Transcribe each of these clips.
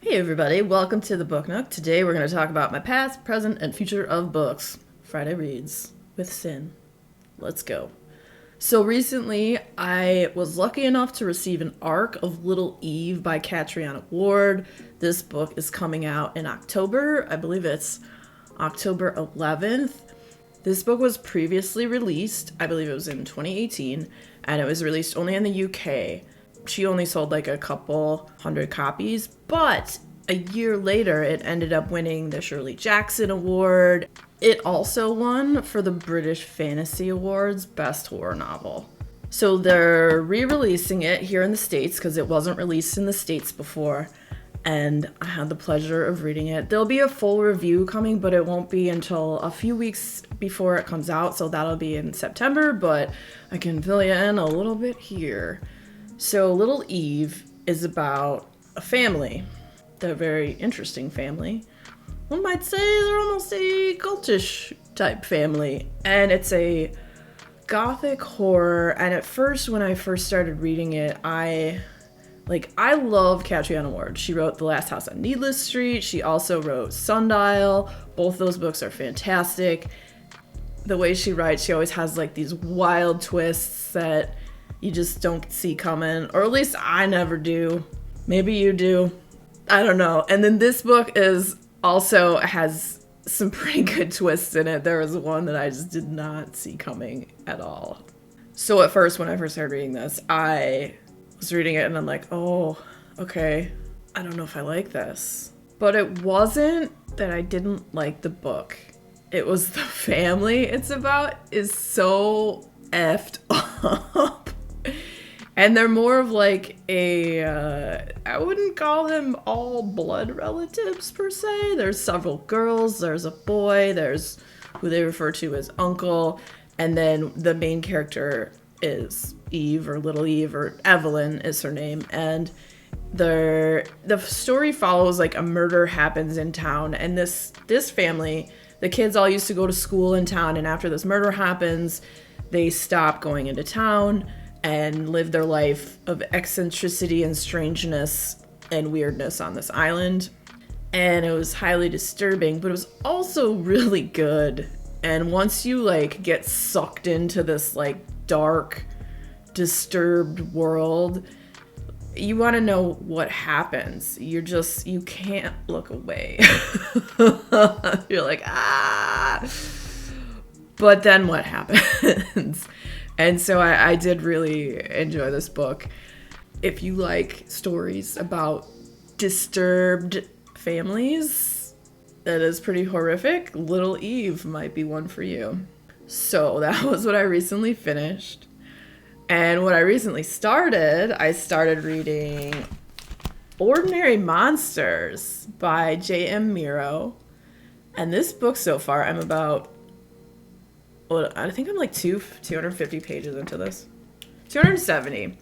Hey everybody, welcome to the Book Nook. Today we're going to talk about my past, present, and future of books. Friday Reads with Sin. Let's go. So recently I was lucky enough to receive an arc of Little Eve by Catriona Ward. This book is coming out in October. I believe it's October 11th. This book was previously released, I believe it was in 2018, and it was released only in the UK. She only sold like a couple hundred copies, but a year later it ended up winning the Shirley Jackson Award. It also won for the British Fantasy Awards Best Horror Novel. So they're re-releasing it here in the States because it wasn't released in the States before, and I had the pleasure of reading it. There'll be a full review coming, but it won't be until a few weeks before it comes out, so that'll be in September, but I can fill you in a little bit here. So Little Eve is about a family. They're a very interesting family. One might say they're almost a cultish type family. And it's a gothic horror. And at first, when I first started reading it, I love Catriona Ward. She wrote The Last House on Needless Street. She also wrote Sundial. Both those books are fantastic. The way she writes, she always has like these wild twists that you just don't see coming, or at least I never do. Maybe you do. I don't know. And then this book also has some pretty good twists in it. There was one that I just did not see coming at all. So at first, when I first started reading this, I was reading it and I'm like, oh, okay, I don't know if I like this. But it wasn't that I didn't like the book. It was the family it's about is so effed up. And they're more of like I wouldn't call them all blood relatives per se. There's several girls, there's a boy, there's who they refer to as Uncle, and then the main character is Eve, or Little Eve, or Evelyn is her name. And the story follows like a murder happens in town, and this family, the kids all used to go to school in town, and after this murder happens, they stop going into town and live their life of eccentricity and strangeness and weirdness on this island. And it was highly disturbing, but it was also really good. And once you like get sucked into this like dark, disturbed world, you want to know what happens. You can't look away. You're like, ah. But then what happens? And so I did really enjoy this book. If you like stories about disturbed families that is pretty horrific, Little Eve might be one for you. So that was what I recently finished. And what I recently started, I started reading Ordinary Monsters by J.M. Miro. And this book so far, I'm about... well, I think I'm like 250 pages into this. 270.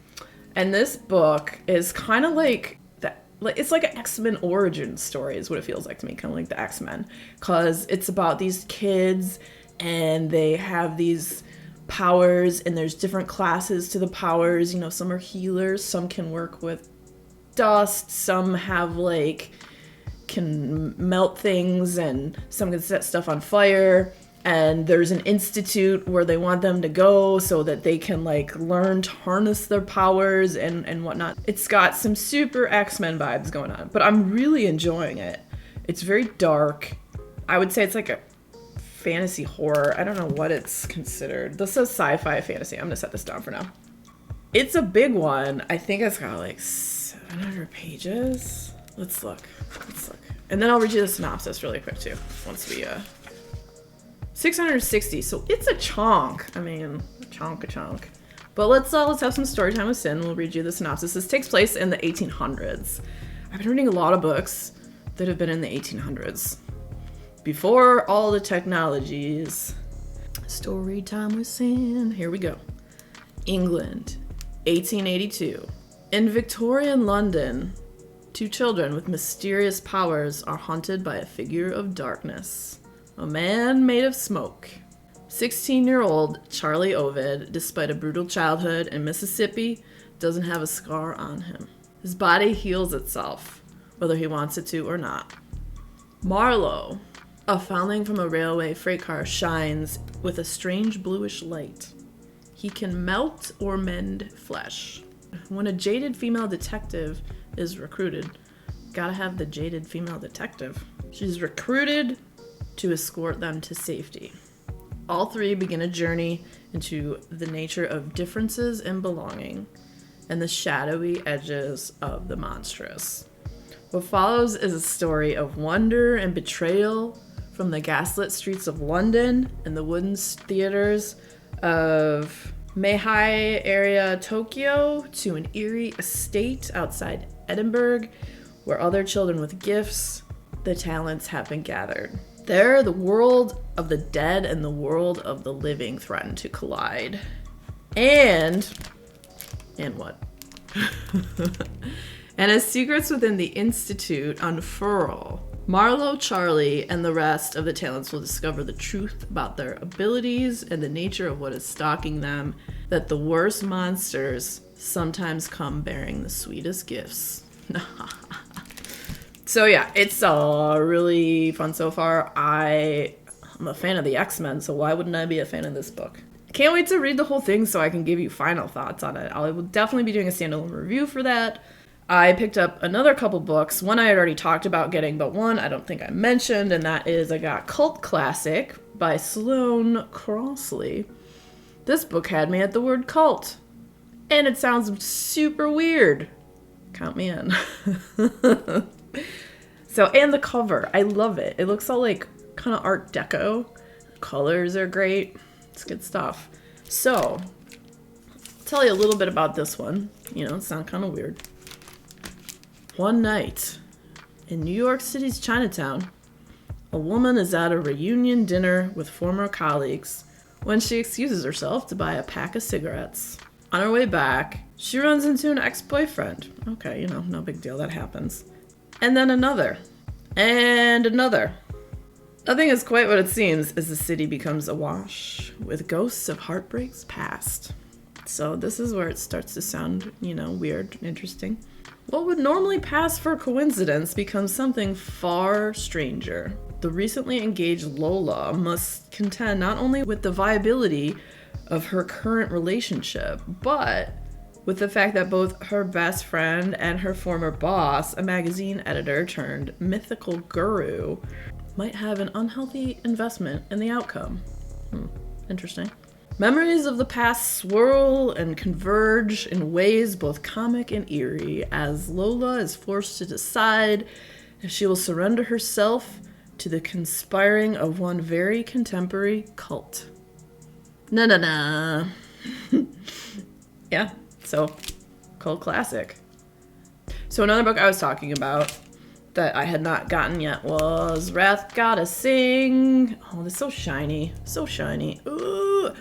And this book is kind of like that. It's like an X-Men origin story is what it feels like to me. Kind of like the X-Men. Because it's about these kids and they have these powers and there's different classes to the powers. You know, some are healers. Some can work with dust. Some have can melt things, and some can set stuff on fire. And there's an institute where they want them to go so that they can learn to harness their powers and whatnot. It's got some super X-Men vibes going on, but I'm really enjoying it. It's very dark. I would say it's like a fantasy horror. I don't know what it's considered. This says sci-fi fantasy. I'm gonna set this down for now. It's a big one. I think it's got 700 pages. Let's look. And then I'll read you the synopsis really quick too, once we 660, so it's a chunk. I mean, a chunk. But let's have some story time with Sin. We'll read you the synopsis. This takes place in the 1800s. I've been reading a lot of books that have been in the 1800s. Before all the technologies. Story time with Sin. Here we go. England, 1882. In Victorian London, two children with mysterious powers are haunted by a figure of darkness. A man made of smoke. 16-year-old Charlie Ovid, despite a brutal childhood in Mississippi, doesn't have a scar on him. His body heals itself whether he wants it to or not. Marlowe, a foundling from a railway freight car, shines with a strange bluish light. He can melt or mend flesh. When a jaded female detective is recruited, gotta have the jaded female detective. She's recruited to escort them to safety. All three begin a journey into the nature of differences in belonging and the shadowy edges of the monstrous. What follows is a story of wonder and betrayal from the gaslit streets of London and the wooden theaters of Meihei area Tokyo to an eerie estate outside Edinburgh where other children with gifts, the talents have been gathered. There, the world of the dead and the world of the living threaten to collide. And what? And as secrets within the Institute unfurl, Marlowe, Charlie, and the rest of the talents will discover the truth about their abilities and the nature of what is stalking them, that the worst monsters sometimes come bearing the sweetest gifts. So yeah, it's really fun so far. I'm a fan of the X-Men, so why wouldn't I be a fan of this book? Can't wait to read the whole thing so I can give you final thoughts on it. I will definitely be doing a standalone review for that. I picked up another couple books. One I had already talked about getting, but one I don't think I mentioned, and that is I got Cult Classic by Sloane Crossley. This book had me at the word cult, and it sounds super weird. Count me in. So, and the cover, I love it. It looks all like kind of Art Deco. Colors are great. It's good stuff. So, I'll tell you a little bit about this one. You know, it sounds kind of weird. One night, in New York City's Chinatown, a woman is at a reunion dinner with former colleagues when she excuses herself to buy a pack of cigarettes. On her way back, she runs into an ex-boyfriend. Okay, you know, no big deal, that happens. And then another. And another. Nothing is quite what it seems as the city becomes awash with ghosts of heartbreaks past. So this is where it starts to sound, you know, weird, interesting. What would normally pass for coincidence becomes something far stranger. The recently engaged Lola must contend not only with the viability of her current relationship, but with the fact that both her best friend and her former boss, a magazine editor turned mythical guru, might have an unhealthy investment in the outcome. Interesting. Memories of the past swirl and converge in ways both comic and eerie as Lola is forced to decide if she will surrender herself to the conspiring of one very contemporary cult. Na. Yeah, so cult classic. So another book I was talking about that I had not gotten yet was Wrath Gotta Sing. Oh, it's so shiny. So shiny. Ooh.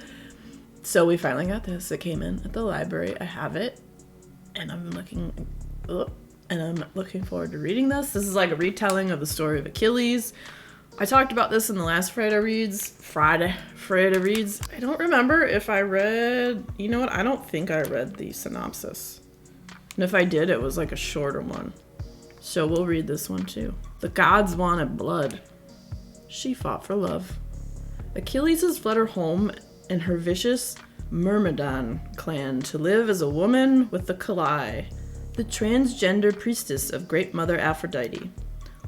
So we finally got this. It came in at the library. I have it. And I'm looking forward to reading this. This is like a retelling of the story of Achilles. I talked about this in the last Friday Reads. I don't remember if I read... You know what? I don't think I read the synopsis. And if I did, it was like a shorter one. So we'll read this one too. The gods wanted blood. She fought for love. Achilles has fled her home and her vicious Myrmidon clan to live as a woman with the Kalai, the transgender priestess of Great Mother Aphrodite.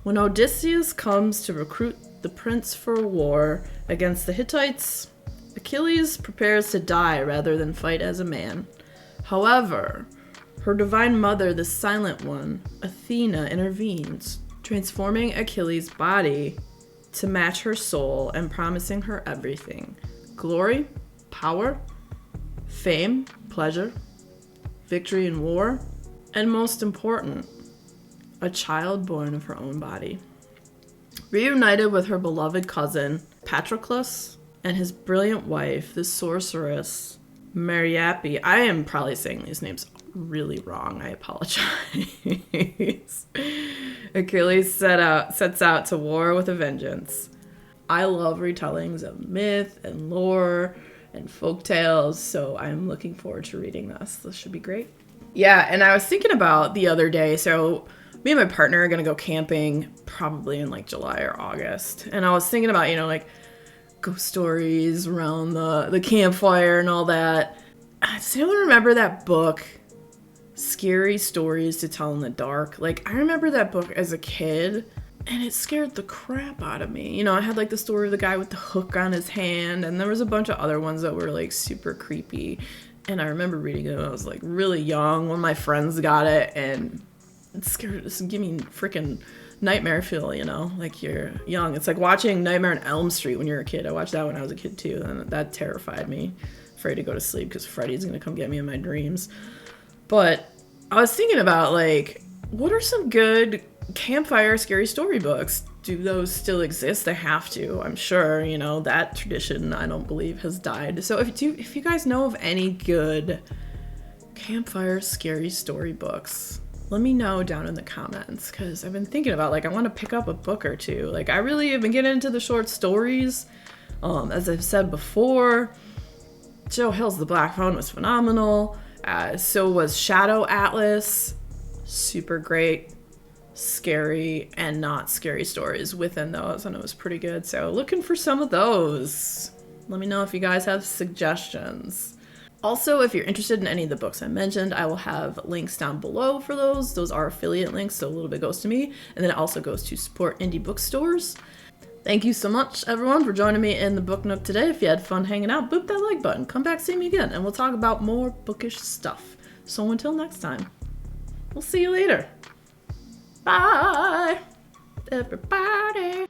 When Odysseus comes to recruit the prince for war against the Hittites, Achilles prepares to die rather than fight as a man. However, her divine mother, the Silent One, Athena, intervenes, transforming Achilles' body to match her soul and promising her everything: glory, power, fame, pleasure, victory in war, and most important, a child born of her own body. Reunited with her beloved cousin, Patroclus, and his brilliant wife, the sorceress, Mariappe. I am probably saying these names really wrong. I apologize. Achilles sets out to war with a vengeance. I love retellings of myth and lore and folktales, so I'm looking forward to reading this. This should be great. Yeah, and I was thinking about the other day, so me and my partner are gonna go camping probably in like July or August. And I was thinking about, you know, like ghost stories around the campfire and all that. Does anyone remember that book, Scary Stories to Tell in the Dark? Like, I remember that book as a kid, and it scared the crap out of me. You know, I had like the story of the guy with the hook on his hand, and there was a bunch of other ones that were like super creepy. And I remember reading it when I was like really young. One of my friends got it, and it scared us, give me freaking nightmare feel, you know, like you're young. It's like watching Nightmare on Elm Street when you're a kid. I watched that when I was a kid too, and that terrified me. Afraid to go to sleep because Freddy's gonna come get me in my dreams. But I was thinking about, like, what are some good campfire scary story books? Do those still exist? They have to, I'm sure. You know, that tradition, I don't believe, has died. So if you guys know of any good campfire scary story books, let me know down in the comments, because I've been thinking about, like, I want to pick up a book or two. Like, I really have been getting into the short stories. As I've said before, Joe Hill's The Black Phone was phenomenal. So was Shadow Atlas. Super great, scary and not scary stories within those, and it was pretty good. So looking for some of those. Let me know if you guys have suggestions. Also, if you're interested in any of the books I mentioned, I will have links down below for those. Those are affiliate links, so a little bit goes to me, and then it also goes to support indie bookstores. Thank you so much, everyone, for joining me in the Book Nook today. If you had fun hanging out, boop that like button. Come back, see me again, and we'll talk about more bookish stuff. So until next time, we'll see you later. Bye, everybody.